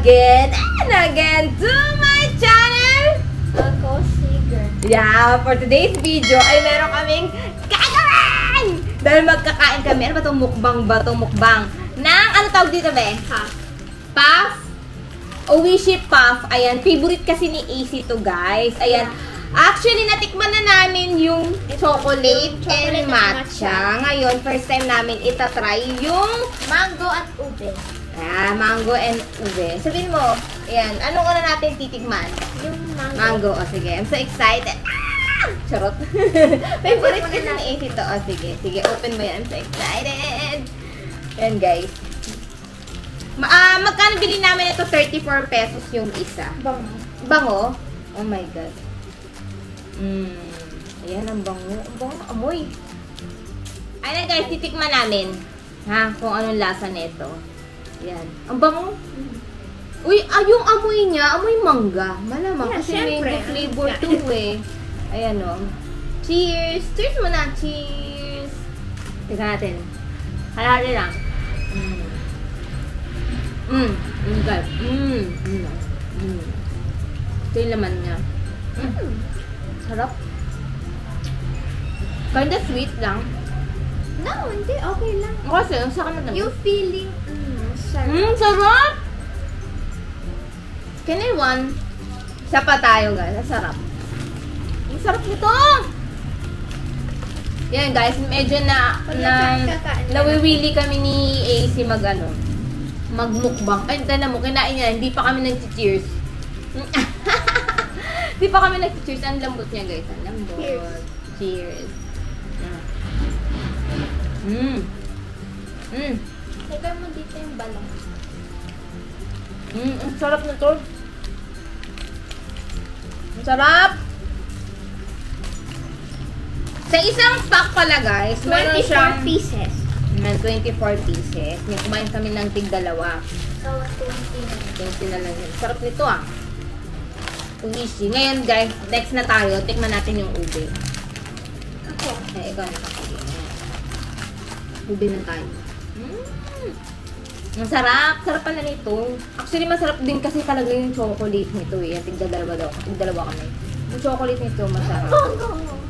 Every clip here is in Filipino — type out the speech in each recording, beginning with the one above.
again and again to my channel! Ako, Siger. Yeah, for today's video ay meron kaming gagawin! Dahil magkakain kami. Ano ba itong mukbang ba? Itong mukbang ng, ano tawag dito ba eh? Puff. Puff? Oishi Puff. Ayan, favorite kasi ni AC to guys. Ayan. Actually, natikman na namin yung chocolate and matcha. Ngayon, first time namin itatry yung Mango at ube. mango and ube. Sabihin mo, ayan, anong una natin titikman? Yung mango. Mango. O, sige. I'm so excited. Ah! Charot. Favorite kasi ng AC to. O, sige. Sige, open mo yan. I'm so excited. Ayan, guys. Magkano bilhin namin ito? 34 pesos yung isa. Bango. Bango? Oh my God. Ayan, ang bango. Ang bango na amoy. Ayan guys, titikman namin. Ha? Kung anong lasa nito. Ayan. Ang bango. Uy, yung amoy niya, amoy mangga. Malamang Yeah, kasi syempre. may flavor to eh. Ayan o. Cheers! Cheers muna. Cheers! Tignan natin. Halali lang. Guys. Ito yung laman niya. Sarap. Kinda sweet lang. No, hindi. Okay lang. Kasi, ang sarap na naman. Yung feeling, sarap. Sarap! Can I one? Isa pa tayo, guys. Ang sarap. Ang sarap nito! Yan, guys. Medyo nawiwili kami ni AC magmukbang. Ay, tanda mo, kinain niya. Hindi pa kami nag-cheers. Hindi pa kami nag-cheers. Ang lambot niya, guys. Ang lambot. Cheers. Cheers. Lagay mo dito yung balong. Ang sarap na to. Ang sarap! Sa isang pack pala, guys, meron 24 siyang pieces. 24 pieces. May kumain kami ng tig-dalawa. So, 20 na. 20 na lang yun. Sarap nito ah. Uishi. Ngayon, guys, next na tayo. Tikman natin yung ube. Ako. Eh, ikaw na. Sige. Ube na tayo. Ang sarap. Sarap pala nito. Actually, masarap din kasi talaga yung chocolate nito eh. Tig-dalawa daw. Tig-dalawa kami. Yung chocolate nito, masarap.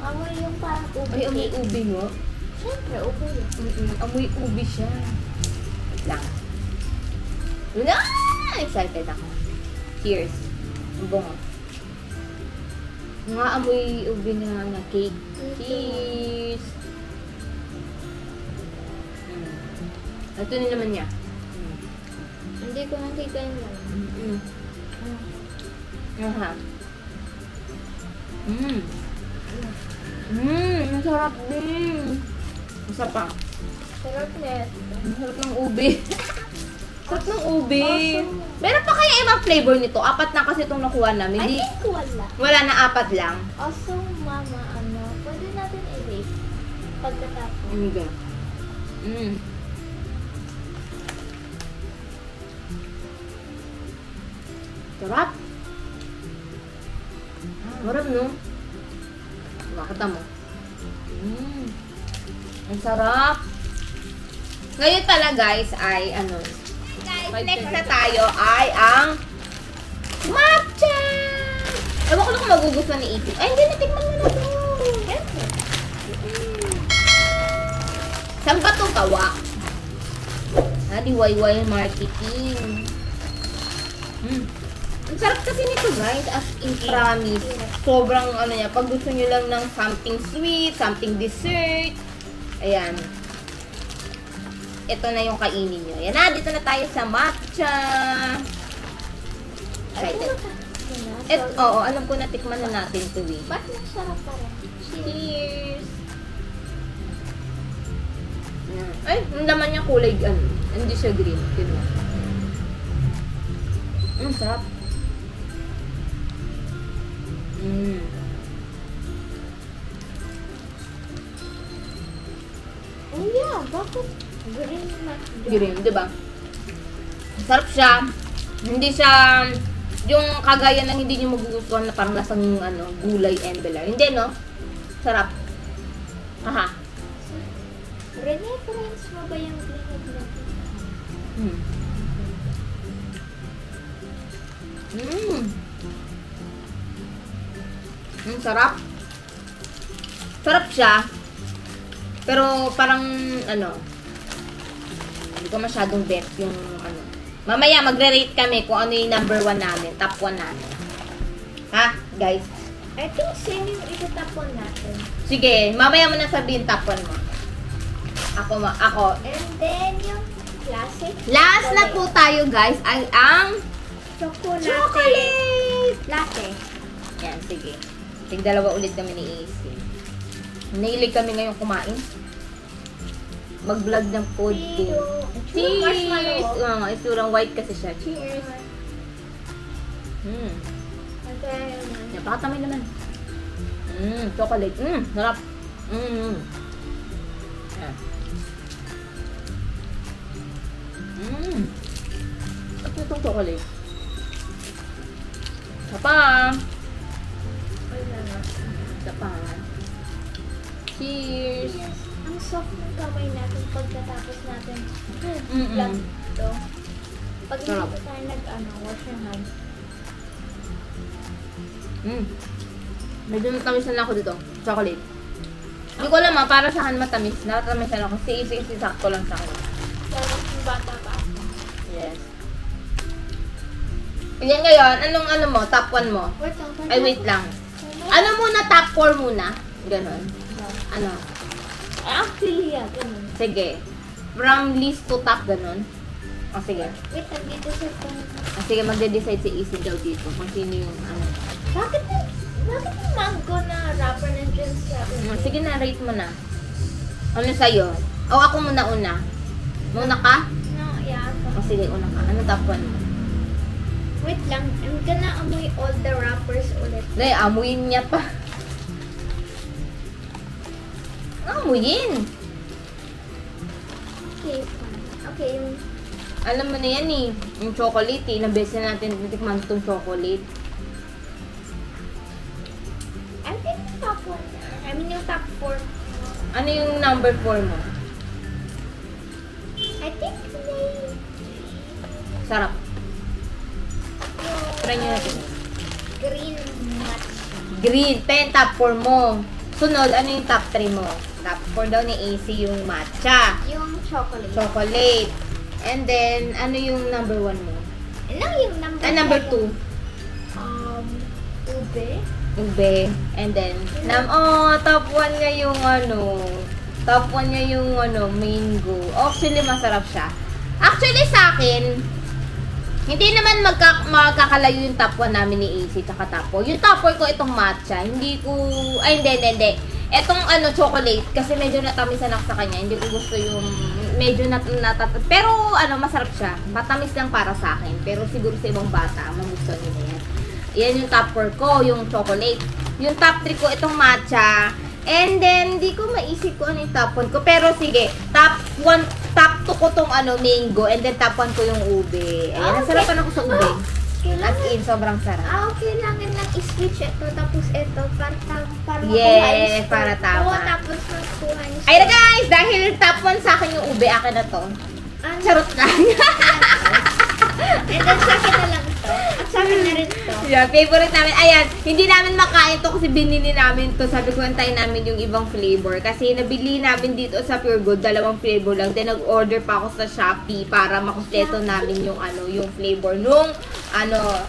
Amoy yung parang ube. Ay, amoy ube mo. Siyempre, ube yun. Amoy ube siya. Wait lang. Wala! Excited ako. Cheers. Ang bungo. Nga amoy ube na cake. Cheers! Ito na naman niya. Hindi ko nakita yung laman. Aha. Masarap din. Masarap pa. Sarap net. Masarap ng ube. Sarap ng ube. Awesome. Meron pa kaya ibang flavor nito? 4 na kasi itong nakuha namin. I think wala. Wala na, 4 lang. Also, mama, pwede natin i-rate pagkatapos. Hindi. Sarap. Sarap, no? Makita mo. Ang sarap. Ngayon pala, guys, ay Guys, next na tayo ay ang matcha! Ewan ko lang kung magugustuhan ni Ipit. Ay, hindi, natikman mo na ito. Saan ba itong kawa? DIY marketing. Ang sarap kasi nito, guys. As in, promise. Sobrang, niya, pag gusto nyo lang ng something sweet, something dessert. Ayan. Ito na yung kainin nyo. Ayan na, dito na tayo sa matcha. Excited. Oo, alam ko na, tikman na natin ito eh. Ba't masarap pa rin? Cheers! Ay, ang laman niya kulay, hindi siya green. Tignan. Sarap. Oh yeah, bakit? Green na. Green, di ba? Sarap siya. Hindi siya yung kagaya ng hindi nyo magugustuhan na parang lasang gulay envelope. Hindi, no? Sarap. Aha. Reference mo ba yung green na? Sarap. Sarap siya. Pero parang, ano, hindi ko masyadong bet yung, ano. Mamaya, magre-rate kami kung ano yung number 1 namin, top 1 namin. Ha, guys? I think same yung itatapon natin. Sige, mamaya mo na sabihin top 1 mo. Ako. And then, yung classic. Last na po tayo, guys, ay ang chocolate latte. Yan, sige. Tig-dalawa ulit kami ni AC. Nahilig kami ngayon kumain. Mag-vlog ng food din. Cheers! Isurang white kasi siya. Cheers! Napakatamay naman. Chocolate. Sarap. Yan. At itong chocolate. Sapa. Sapa. Cheers! Ang soft ng kamay natin pagkatapos natin vlog ito. Pag hindi Sarap. ko tayo wash your hands. Medyo matamisan lang ako dito. Chocolate. Hindi ko alam para sa akin matamis. Natamisan ako. Si sakto lang sa akin. Lalo yung bata pa ako. Yes. Yan ngayon, anong mo? Top 1 mo? Ay, wait lang. Ano muna? Top 4 muna? Ganon. Ano? Actually, yeah, ganun. Sige. From least to top, ganon. O, sige. Wait, nandito sa phone. Sige, magde-decide si Easy daw dito kung sino yung ano. Bakit yung mango na wrapper nandiyan sa Sige na, rate mo na. Ano sa'yo? O, ako muna una. Muna ka? No, yeah. O, sige, una ka. Ano top 1 mo? Wait lang, I'm gonna amoy all the wrappers ulit. Dahil, amuyin niya pa. Amuyin! Okay, fine. Okay, yung Alam mo na yan eh. Yung chocolate eh. Ilang beses na natin natikman itong chocolate. I think yung top 1. I mean yung top 4. Ano yung number 4 mo? I think may Sarap. Try nyo natin. green matcha. Green. 10 top 4 mo. Sunod, ano yung top 3 mo? Top 4 daw ni AC yung matcha. Yung chocolate. Chocolate. And then, ano yung number 1 mo? Ano yung number Number 2. Ube. Ube. And then, top 1 nga yung top 1 nga yung mango. Actually, masarap siya. Actually, sa akin, hindi naman magkakalayo yung top 1 namin ni AC tsaka top 4. Yung top 4 ko itong matcha. Hindi. Etong chocolate, kasi medyo natamisan ako sa kanya. Hindi ko gusto yung medyo pero masarap siya. Matamis lang para sa akin. Pero siguro sa ibang bata, magustuhan nila yan. Yan yung top 4 ko, yung chocolate. Yung top 3 ko, itong matcha. And then, hindi ko maisip ko ano yung top 1 ko. Pero sige, top 2 ko tong mango. And then, top 1 ko yung ube. Ayan, nasarapan ako sa ube. As in, sobrang sarap. Kailangan lang i-switch ito, tapos ito, para Yes, para tama. Oo, tapos makuha niyo. Ayun guys, dahil top 1 sa akin yung ube, akin na to. Charot lang. And then, sa akin na lang ito. At sa akin na rin ito. Yeah, favorite namin. Ayan, hindi namin makain to kasi binili namin to. Sabi ko, antayin namin yung ibang flavor. Kasi nabili namin dito sa Pure Gold, 2 flavor lang. Then nag-order pa ako sa Shopee para makumpleto namin yung yung flavor nung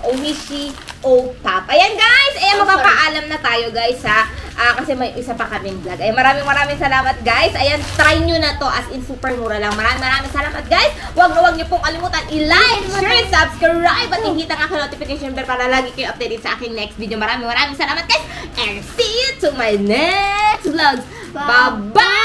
Oishi Oat Top. Ayan guys, magpapaalam na tayo guys ha. Kasi may isa pa kaming vlog. Ayan, maraming salamat guys. Ayan, try nyo na to as in super mura lang. Maraming salamat guys. Huwag nyo pong kalimutan i-like, share, subscribe at i-hit ang aking notification bell para lagi kayo updated sa aking next video. Maraming salamat guys. And see you to my next vlog. Bye-bye!